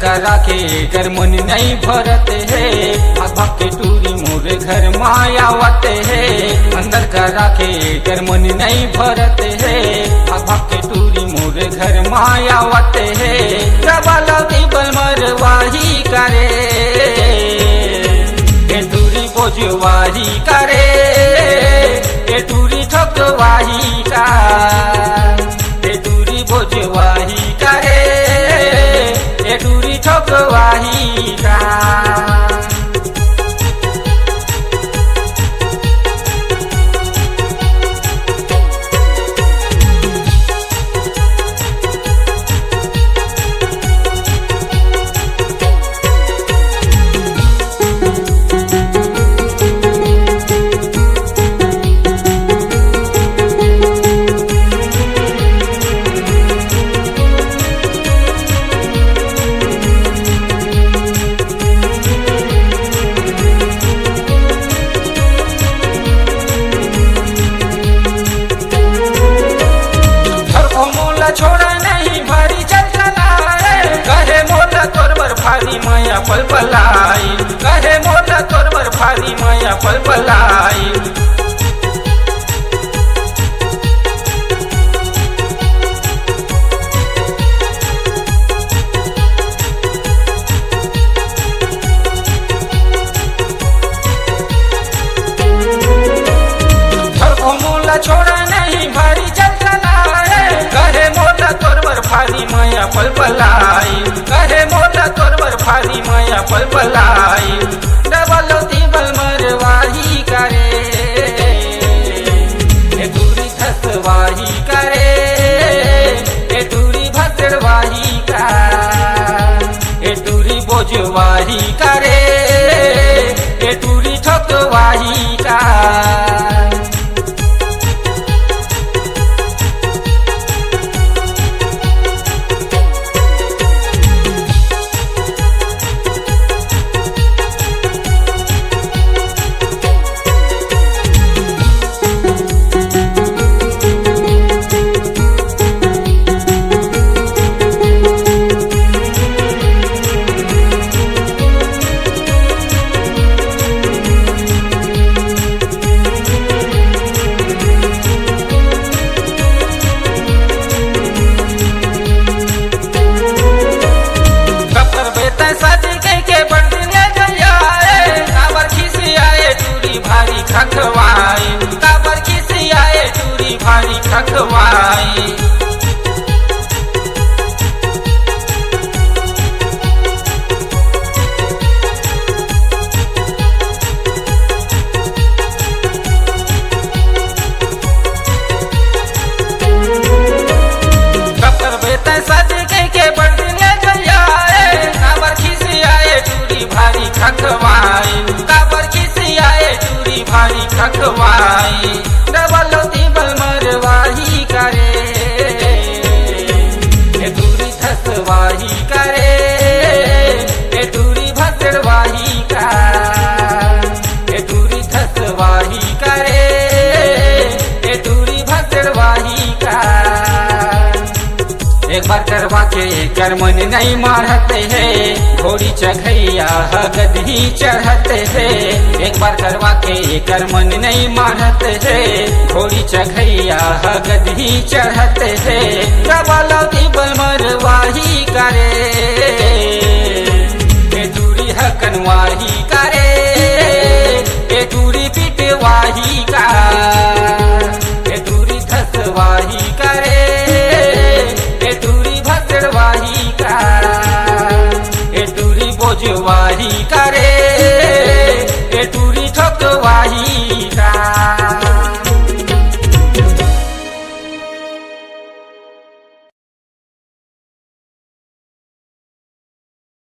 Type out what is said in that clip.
करा के कर मन नहीं भरत है, भाग के टूरी मोरे घर मायावत है। अंदर करा के कर मन नहीं भरत है, भाग के टूरी मोरे घर मायावत है। डबल टिबल मरवाही करे, ए टूरी बोझवाही करे, ए टूरी ठोकवाही का, ए टूरी बोझवाही करे, ए टूरी ठोकवाही का। छोड़ा नहीं भारी चल चलाए, कहे मोला तोरबर भारी माया पल पलाई, कहे मोला तोरबर भारी माया पल पलाई। मोला छोड़ा नहीं भारी चल चलाए, कहे मोला तोरबर भारी माया पल पलाई, कहे मोला तोरबर भारी माया पल पलाई। डबल टिबल मरवाही करे, ए टूरी धसवाही करे, ए टूरी भसड़वाही का, ए टूरी बोझवाही करे, ए टूरी ठोकवाही का। काबर खिसी आए टूरी भारी खखवाई, कपर बेटा सज के बंदने जयाए, काबर खिसी आए टूरी भारी खखवाई, काबर खिसी आए टूरी भारी खखवाई। डबल टिबल मरवाही करे, ए टूरी धसवाही करे, ए टूरी भसड़वाही का, ए टूरी धसवाही करे, ए टूरी भसड़वाही का। एक बार करवा के कर मन नहीं मारते है, घोड़ी चघैया गदही चढ़ते है। एक बार करवा के कर मन नहीं मारते है, घोड़ी चघैया गदही चढ़ते है। डबल टिबल मरवाही करे, ए टूरी हकनवाही करे, ए टूरी पिटवाही का, ए टूरी धसवाही करे, ए टूरी भसड़वाही का, ए टूरी बोझवाही का।